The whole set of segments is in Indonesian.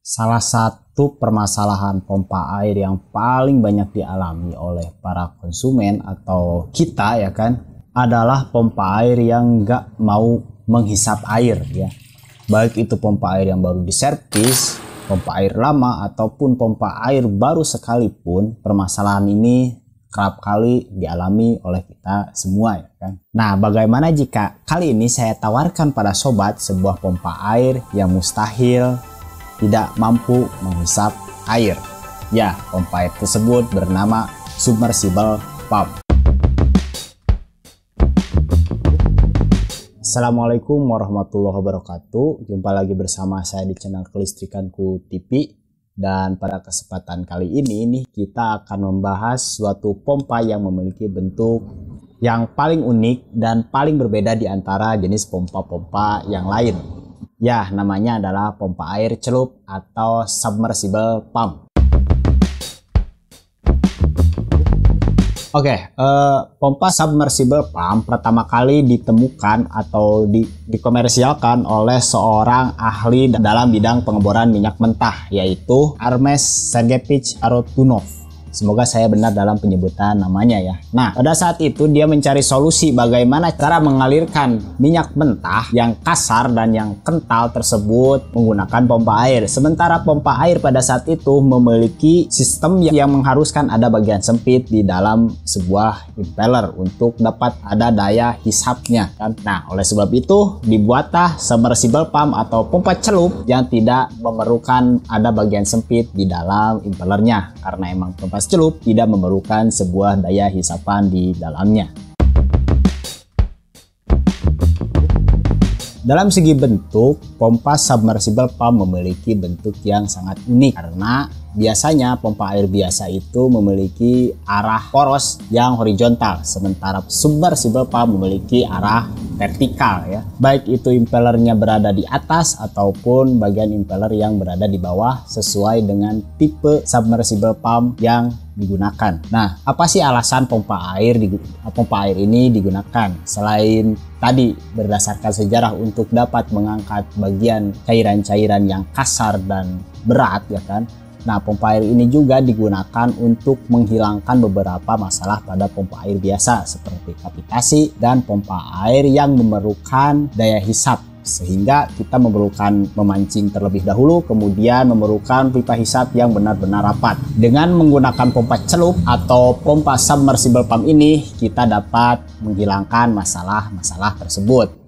Salah satu permasalahan pompa air yang paling banyak dialami oleh para konsumen atau kita ya kan adalah pompa air yang nggak mau menghisap air ya. Baik itu pompa air yang baru diservis, pompa air lama ataupun pompa air baru sekalipun, permasalahan ini kerap kali dialami oleh kita semua ya kan. Nah, bagaimana jika kali ini saya tawarkan pada sobat sebuah pompa air yang mustahil tidak mampu menghisap air. Ya, pompa air tersebut bernama submersible pump. Assalamualaikum warahmatullahi wabarakatuh. Jumpa lagi bersama saya di channel Kelistrikanku TV. Dan pada kesempatan kali ini nih kita akan membahas suatu pompa yang memiliki bentuk yang paling unik dan paling berbeda di antara jenis pompa-pompa yang lain. Ya, namanya adalah pompa air celup atau submersible pump. Oke, pompa submersible pump pertama kali ditemukan atau dikomersialkan oleh seorang ahli dalam bidang pengeboran minyak mentah, yaitu Armes Sergeyevich Arotunov. Semoga saya benar dalam penyebutan namanya ya. Nah, pada saat itu dia mencari solusi bagaimana cara mengalirkan minyak mentah yang kasar dan yang kental tersebut menggunakan pompa air. Sementara pompa air pada saat itu memiliki sistem yang mengharuskan ada bagian sempit di dalam sebuah impeller untuk dapat ada daya hisapnya kan. Nah, oleh sebab itu dibuatlah submersible pump atau pompa celup yang tidak memerlukan ada bagian sempit di dalam impellernya, karena emang pompa celup tidak memerlukan sebuah daya hisapan di dalamnya. Dalam segi bentuk, pompa submersible pump memiliki bentuk yang sangat unik karena biasanya pompa air biasa itu memiliki arah poros yang horizontal, sementara submersible pump memiliki arah vertikal ya. Baik itu impellernya berada di atas ataupun bagian impeller yang berada di bawah sesuai dengan tipe submersible pump yang digunakan. Nah, apa sih alasan pompa air ini digunakan? Selain tadi berdasarkan sejarah untuk dapat mengangkat bagian cairan-cairan yang kasar dan berat ya kan. Nah, pompa air ini juga digunakan untuk menghilangkan beberapa masalah pada pompa air biasa seperti kapitasi dan pompa air yang memerlukan daya hisap, sehingga kita memerlukan memancing terlebih dahulu, kemudian memerlukan pipa hisap yang benar-benar rapat. Dengan menggunakan pompa celup atau pompa submersible pump ini, kita dapat menghilangkan masalah-masalah tersebut.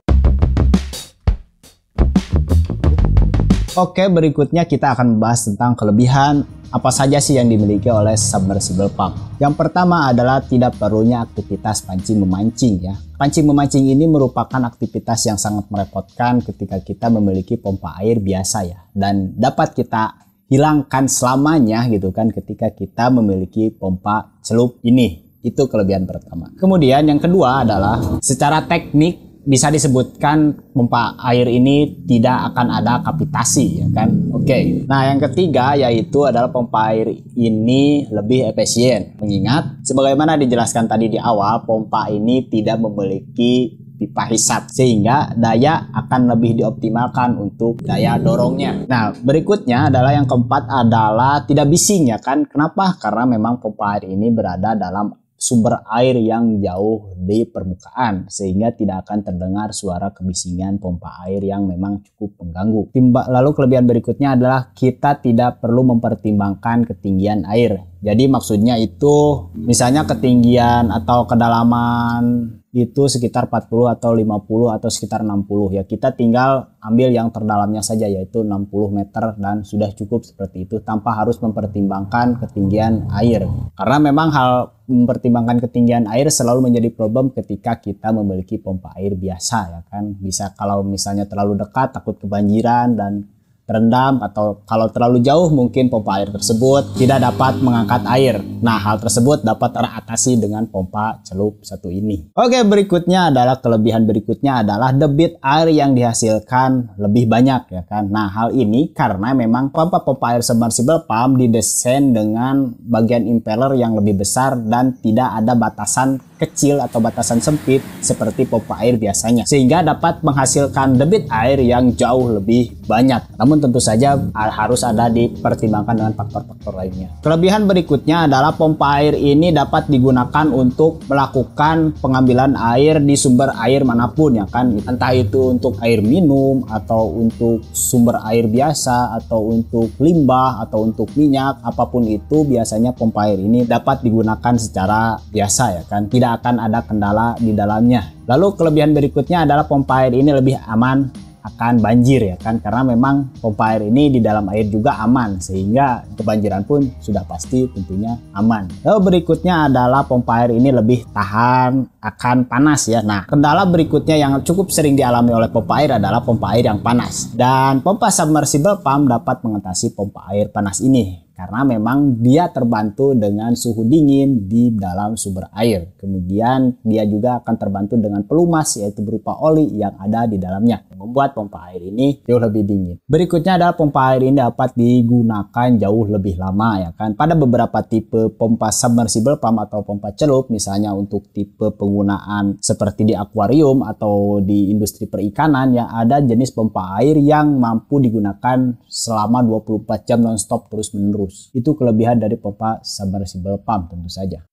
Oke, berikutnya kita akan membahas tentang kelebihan apa saja sih yang dimiliki oleh submersible pump. Yang pertama adalah tidak perlunya aktivitas pancing-memancing ya. Pancing-memancing ini merupakan aktivitas yang sangat merepotkan ketika kita memiliki pompa air biasa ya. Dan dapat kita hilangkan selamanya gitu kan ketika kita memiliki pompa celup ini. Itu kelebihan pertama. Kemudian yang kedua adalah secara teknik bisa disebutkan pompa air ini tidak akan ada kapitasi ya kan. Oke. Nah, yang ketiga yaitu adalah pompa air ini lebih efisien. Mengingat sebagaimana dijelaskan tadi di awal, pompa ini tidak memiliki pipa hisap sehingga daya akan lebih dioptimalkan untuk daya dorongnya. Nah, berikutnya adalah yang keempat adalah tidak bising ya kan. Kenapa? Karena memang pompa air ini berada dalam sumber air yang jauh di permukaan sehingga tidak akan terdengar suara kebisingan pompa air yang memang cukup mengganggu. Lalu kelebihan berikutnya adalah kita tidak perlu mempertimbangkan ketinggian air. Jadi maksudnya itu misalnya ketinggian atau kedalaman itu sekitar 40 atau 50 atau sekitar 60 ya, kita tinggal ambil yang terdalamnya saja yaitu 60 meter dan sudah cukup seperti itu tanpa harus mempertimbangkan ketinggian air. Karena memang hal mempertimbangkan ketinggian air selalu menjadi problem ketika kita memiliki pompa air biasa ya kan. Bisa kalau misalnya terlalu dekat takut kebanjiran dan terendam, atau kalau terlalu jauh mungkin pompa air tersebut tidak dapat mengangkat air. Nah, hal tersebut dapat teratasi dengan pompa celup satu ini. Oke, berikutnya adalah kelebihan berikutnya adalah debit air yang dihasilkan lebih banyak ya kan. Nah, hal ini karena memang pompa air submersible pump didesain dengan bagian impeller yang lebih besar dan tidak ada batasan kecil atau batasan sempit seperti pompa air biasanya, sehingga dapat menghasilkan debit air yang jauh lebih banyak. Namun Namun tentu saja harus ada dipertimbangkan dengan faktor-faktor lainnya. Kelebihan berikutnya adalah pompa air ini dapat digunakan untuk melakukan pengambilan air di sumber air manapun ya kan, entah itu untuk air minum atau untuk sumber air biasa atau untuk limbah atau untuk minyak, apapun itu biasanya pompa air ini dapat digunakan secara biasa ya kan, tidak akan ada kendala di dalamnya. Lalu kelebihan berikutnya adalah pompa air ini lebih aman akan banjir ya kan, karena memang pompa air ini di dalam air juga aman sehingga kebanjiran pun sudah pasti tentunya aman. Lalu berikutnya adalah pompa air ini lebih tahan akan panas ya. Nah, kendala berikutnya yang cukup sering dialami oleh pompa air adalah pompa air yang panas, dan pompa submersible pump dapat mengatasi pompa air panas ini karena memang dia terbantu dengan suhu dingin di dalam sumber air. Kemudian dia juga akan terbantu dengan pelumas yaitu berupa oli yang ada di dalamnya, membuat pompa air ini jauh lebih dingin. Berikutnya adalah pompa air ini dapat digunakan jauh lebih lama ya kan. Pada beberapa tipe pompa submersible pump atau pompa celup, misalnya untuk tipe penggunaan seperti di akuarium atau di industri perikanan, yang ada jenis pompa air yang mampu digunakan selama 24 jam nonstop terus menerus. Itu kelebihan dari pompa submersible pump tentu saja.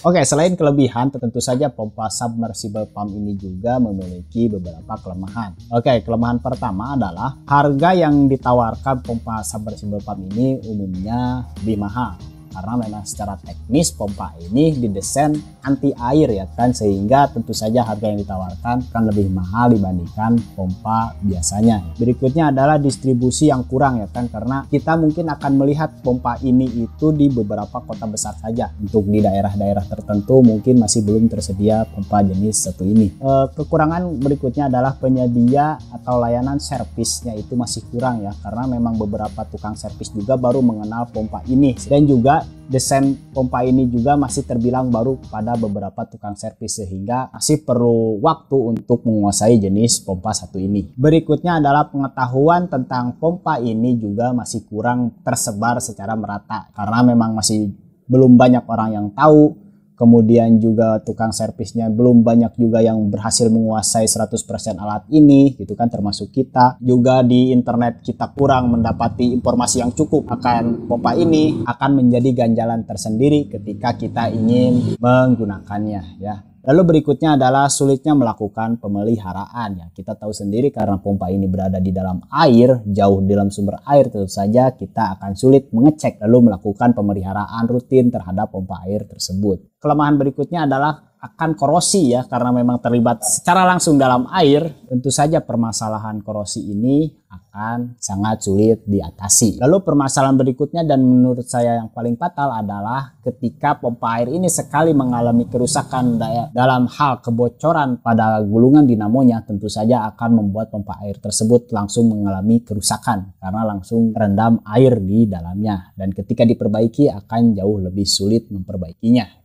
Oke, selain kelebihan, tentu saja pompa submersible pump ini juga memiliki beberapa kelemahan. Oke, kelemahan pertama adalah harga yang ditawarkan pompa submersible pump ini umumnya lebih mahal. Karena memang secara teknis pompa ini didesain anti air ya kan, sehingga tentu saja harga yang ditawarkan akan lebih mahal dibandingkan pompa biasanya. Berikutnya adalah distribusi yang kurang ya kan, karena kita mungkin akan melihat pompa ini itu di beberapa kota besar saja. Untuk di daerah-daerah tertentu mungkin masih belum tersedia pompa jenis satu ini. Kekurangan berikutnya adalah penyedia atau layanan servisnya itu masih kurang ya, karena memang beberapa tukang servis juga baru mengenal pompa ini, dan juga desain pompa ini juga masih terbilang baru pada beberapa tukang servis, sehingga masih perlu waktu untuk menguasai jenis pompa satu ini. Berikutnya adalah pengetahuan tentang pompa ini juga masih kurang tersebar secara merata, karena memang masih belum banyak orang yang tahu. Kemudian juga tukang servisnya belum banyak juga yang berhasil menguasai 100% alat ini gitu kan, termasuk kita. Juga di internet kita kurang mendapati informasi yang cukup akan pompa ini, akan menjadi ganjalan tersendiri ketika kita ingin menggunakannya ya. Lalu berikutnya adalah sulitnya melakukan pemeliharaan ya. Kita tahu sendiri karena pompa ini berada di dalam air, jauh di dalam sumber air, tentu saja kita akan sulit mengecek lalu melakukan pemeliharaan rutin terhadap pompa air tersebut. Kelemahan berikutnya adalah akan korosi ya, karena memang terlibat secara langsung dalam air. Tentu saja permasalahan korosi ini akan sangat sulit diatasi. Lalu permasalahan berikutnya dan menurut saya yang paling fatal adalah ketika pompa air ini sekali mengalami kerusakan dalam hal kebocoran pada gulungan dinamonya, tentu saja akan membuat pompa air tersebut langsung mengalami kerusakan karena langsung terendam air di dalamnya, dan ketika diperbaiki akan jauh lebih sulit memperbaikinya.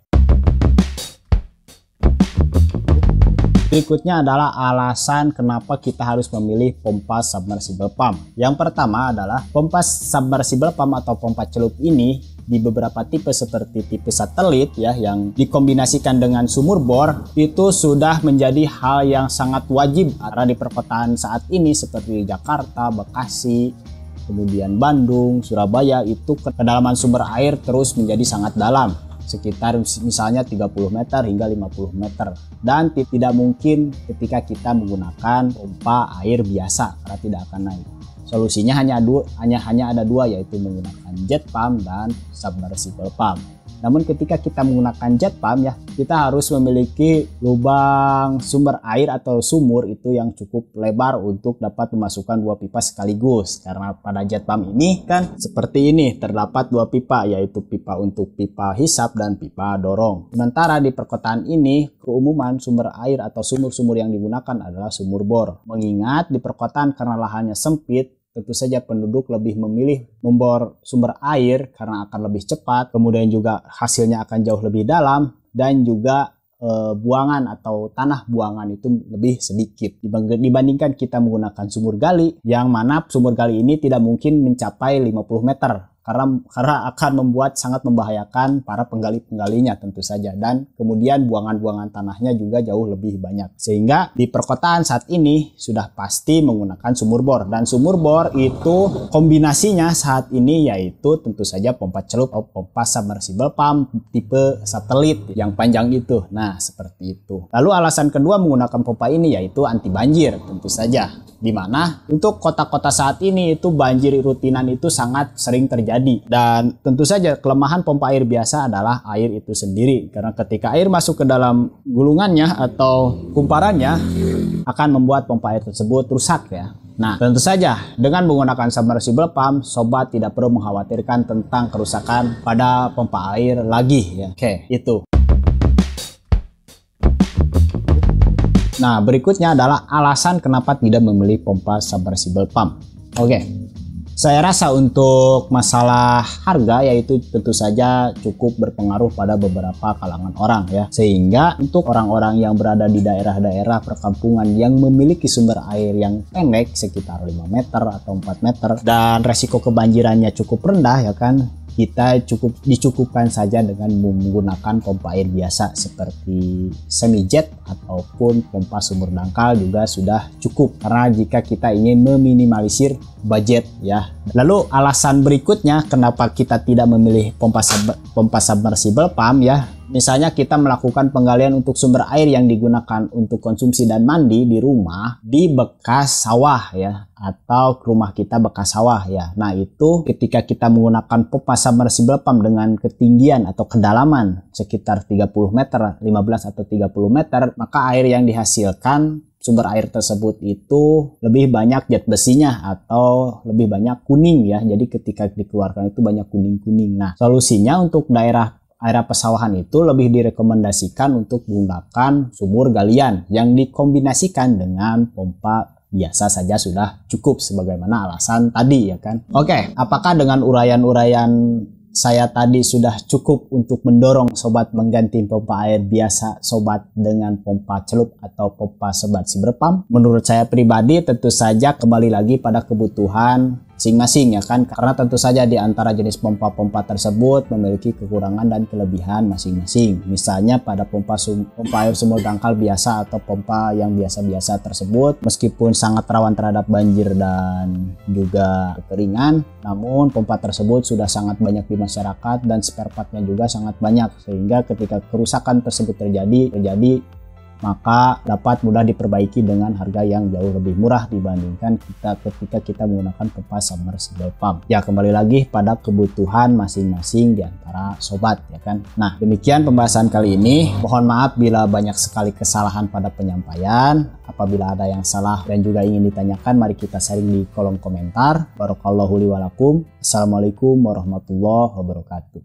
Berikutnya adalah alasan kenapa kita harus memilih pompa submersible pump. Yang pertama adalah pompa submersible pump atau pompa celup ini di beberapa tipe seperti tipe satelit ya, yang dikombinasikan dengan sumur bor, itu sudah menjadi hal yang sangat wajib karena di perkotaan saat ini seperti Jakarta, Bekasi, kemudian Bandung, Surabaya, itu kedalaman sumber air terus menjadi sangat dalam, sekitar misalnya 30 meter hingga 50 meter, dan tidak mungkin ketika kita menggunakan pompa air biasa karena tidak akan naik. Solusinya hanya ada dua, yaitu menggunakan jet pump dan submersible pump. Namun ketika kita menggunakan jet pump ya, kita harus memiliki lubang sumber air atau sumur itu yang cukup lebar untuk dapat memasukkan dua pipa sekaligus. Karena pada jet pump ini kan seperti ini, terdapat dua pipa, yaitu pipa untuk pipa hisap dan pipa dorong. Sementara di perkotaan ini keumuman sumber air atau sumur-sumur yang digunakan adalah sumur bor. Mengingat di perkotaan karena lahannya sempit, tentu saja penduduk lebih memilih membor sumber air karena akan lebih cepat, kemudian juga hasilnya akan jauh lebih dalam, dan juga buangan atau tanah buangan itu lebih sedikit dibandingkan kita menggunakan sumur gali, yang mana sumur gali ini tidak mungkin mencapai 50 meter karena akan sangat membahayakan para penggali-penggalinya tentu saja, dan kemudian buangan-buangan tanahnya juga jauh lebih banyak. Sehingga di perkotaan saat ini sudah pasti menggunakan sumur bor, dan sumur bor itu kombinasinya saat ini yaitu tentu saja pompa celup atau pompa submersible pump tipe satelit yang panjang itu. Nah, seperti itu. Lalu alasan kedua menggunakan pompa ini yaitu anti banjir tentu saja. Dimana untuk kota-kota saat ini itu banjir rutinan itu sangat sering terjadi, dan tentu saja kelemahan pompa air biasa adalah air itu sendiri, karena ketika air masuk ke dalam gulungannya atau kumparannya akan membuat pompa air tersebut rusak ya. Nah, tentu saja dengan menggunakan submersible pump, sobat tidak perlu mengkhawatirkan tentang kerusakan pada pompa air lagi ya. Oke, itu. Nah, berikutnya adalah alasan kenapa tidak memilih pompa submersible pump. Oke, saya rasa untuk masalah harga yaitu tentu saja cukup berpengaruh pada beberapa kalangan orang ya. Sehingga untuk orang-orang yang berada di daerah-daerah perkampungan yang memiliki sumber air yang pendek sekitar 5 meter atau 4 meter dan resiko kebanjirannya cukup rendah ya kan, kita dicukupkan saja dengan menggunakan pompa air biasa seperti semi jet ataupun pompa sumur dangkal juga sudah cukup, karena jika kita ingin meminimalisir budget ya. Lalu alasan berikutnya kenapa kita tidak memilih pompa submersible pump ya. Misalnya kita melakukan penggalian untuk sumber air yang digunakan untuk konsumsi dan mandi di rumah di bekas sawah ya, atau rumah kita bekas sawah ya. Nah, itu ketika kita menggunakan pompa submersible pump dengan ketinggian atau kedalaman sekitar 30 meter, 15 atau 30 meter, maka air yang dihasilkan sumber air tersebut itu lebih banyak zat besinya atau lebih banyak kuning ya. Jadi ketika dikeluarkan itu banyak kuning-kuning. Nah, solusinya untuk daerah pesawahan itu lebih direkomendasikan untuk menggunakan sumur galian yang dikombinasikan dengan pompa biasa saja sudah cukup sebagaimana alasan tadi ya kan. Oke, apakah dengan uraian-uraian saya tadi sudah cukup untuk mendorong sobat mengganti pompa air biasa sobat dengan pompa celup atau pompa submersible pump? Menurut saya pribadi tentu saja kembali lagi pada kebutuhan masing-masing ya kan, karena tentu saja di antara jenis pompa-pompa tersebut memiliki kekurangan dan kelebihan masing-masing. Misalnya pada pompa air sumur dangkal biasa atau pompa yang biasa-biasa tersebut meskipun sangat rawan terhadap banjir dan juga kekeringan, namun pompa tersebut sudah sangat banyak di masyarakat dan spare partnya juga sangat banyak, sehingga ketika kerusakan tersebut terjadi maka dapat mudah diperbaiki dengan harga yang jauh lebih murah dibandingkan ketika kita menggunakan pompa submersible pump. Ya, kembali lagi pada kebutuhan masing-masing di antara sobat ya kan. Nah, demikian pembahasan kali ini. Mohon maaf bila banyak sekali kesalahan pada penyampaian. Apabila ada yang salah dan juga ingin ditanyakan, mari kita sharing di kolom komentar. Barakallahu li wa lakum. Assalamualaikum warahmatullahi wabarakatuh.